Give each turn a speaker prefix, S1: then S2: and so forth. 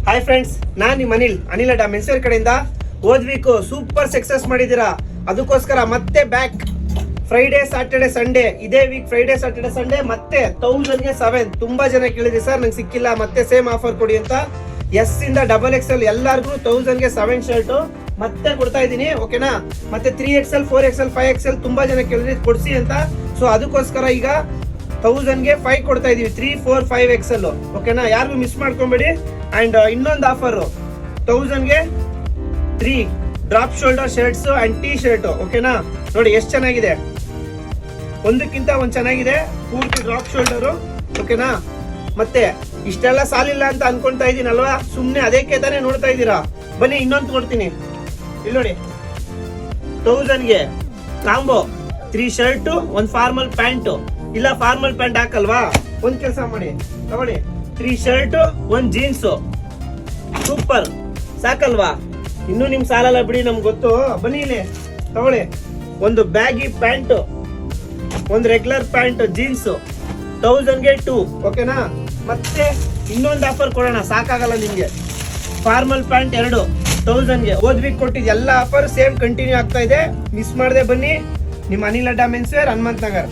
S1: Hi friends, ನಾನು ನಿಮ್ಮ ಅನಿಲ್ ಅಡ್ಡ ಮೆನ್ಸ್ವೇರ್ ಕಡೆಯಿಂದ ಹೋದ್ ವೀಕ್ ಸೂಪರ್ ಸಕ್ಸಸ್ ಮಾಡಿದ್ದೀರಾ. ಅದಕ್ಕೋಸ್ಕರ ಮತ್ತೆ ಬ್ಯಾಕ್ ಫ್ರೈಡೇ ಸ್ಯಾಟರ್ಡೆ ಸಂಡೇ, ಇದೇ ವೀಕ್ ಫ್ರೈಡೇ ಸ್ಯಾಟರ್ಡೆ ಸಂಡೇ ಮತ್ತೆ 1000ಗೆ 7. ತುಂಬಾ ಜನ ಕೇಳಿದ್ರಿ ಸರ್ ನಂಗೆ ಸಿಕ್ಕಿಲ್ಲ, ಮತ್ತೆ ಸೇಮ್ ಆಫರ್ ಕೊಡಿ ಅಂತ. ಎಸ್ ಇಂದ XXL ಎಲ್ಲಾರ್ಗು 1000ಗೆ 7 ಶರ್ಟ್ ಮತ್ತೆ ಕೊಡ್ತಾ ಇದ್ದೀನಿ, ಓಕೆನಾ. ಮತ್ತೆ 3XL 4XL 5XL ತುಂಬಾ ಜನ ಕೇಳಿದ್ರಿ ಕೊಡ್ಸಿ ಅಂತ. ಸೊ ಅದಕ್ಕೋಸ್ಕರ ಈಗ 1000ಗೆ 5 ಕೊಡ್ತಾ ಇದೀವಿ, 3, 4, 5XL, ಓಕೆನಾ. ಯಾರಿಗೂ ಮಿಸ್ ಮಾಡ್ಕೊಂಬೇಡಿ. ಅಂಡ್ ಇನ್ನೊಂದು ಆಫರ್ 1000ಗೆ 3 drop shoulder shirts and T shirt, ಓಕೆನಾ. ನೋಡಿ ಎಷ್ಟು ಚೆನ್ನಾಗಿದೆ, ಒಂದಕ್ಕಿಂತ ಒಂದ್ ಚೆನ್ನಾಗಿದೆ. ಪೂರ್ತಿ ಡ್ರಾಪ್ ಶೋಲ್ಡರು, ಓಕೆನಾ. ಮತ್ತೆ ಇಷ್ಟೆಲ್ಲ ಸಾಲಿಲ್ಲ ಅಂತ ಅನ್ಕೊಂತಾ ಇದೀನಲ್ವಾ, ಸುಮ್ನೆ ಅದಕ್ಕೆ ತಾನೇ ನೋಡ್ತಾ ಇದ್ದೀರಾ. ಬನ್ನಿ ಇನ್ನೊಂದು ಕೊಡ್ತೀನಿ, ಇಲ್ಲಿ ನೋಡಿ. 1000ಗೆ ಕಾಂಬೋ 3 ಶರ್ಟ್ 1 ಫಾರ್ಮಲ್ ಪ್ಯಾಂಟ್. ಇಲ್ಲ ಫಾರ್ಮಲ್ ಪ್ಯಾಂಟ್ ಹಾಕಲ್ವಾ, ಒಂದ್ ಕೆಲಸ ಮಾಡಿ ತಗೊಳ್ಳಿ, 3 ಶರ್ಟ್ 1 ಜೀನ್ಸ್. ಸೂಪರ್, ಸಾಕಲ್ವಾ? ಇನ್ನು ನಿಮ್ ಸಾಲಲ್ಲ ಬಿಡಿ, ನಮ್ಗೆ ಗೊತ್ತು. ಬನ್ನಿ ಇಲ್ಲಿ ತಗೊಳ್ಳಿ, ಒಂದು ಬ್ಯಾಗಿ ಪ್ಯಾಂಟ್, ಒಂದು ರೆಗ್ಯುಲರ್ ಪ್ಯಾಂಟ್ ಜೀನ್ಸ್ 1000ಗೆ 2, ಓಕೆನಾ. ಮತ್ತೆ ಇನ್ನೊಂದು ಆಫರ್ ಕೊಡೋಣ, ಸಾಕಾಗಲ್ಲ ನಿಮ್ಗೆ. Formal pant 2 1000ಗೆ. ಹೋದ್ ವೀಕ್ ಕೊಟ್ಟಿದ್ದು ಎಲ್ಲ ಆಫರ್ ಸೇಮ್ ಕಂಟಿನ್ಯೂ ಆಗ್ತಾ ಇದೆ, ಮಿಸ್ ಮಾಡದೆ ಬನ್ನಿ. ನಿಮ್ಮ ಅನಿಲ್ ಅಡ್ಡ ಮೆನ್ಸ್ವೇರ್, ಹನುಮಂತ್ ನಗರ್.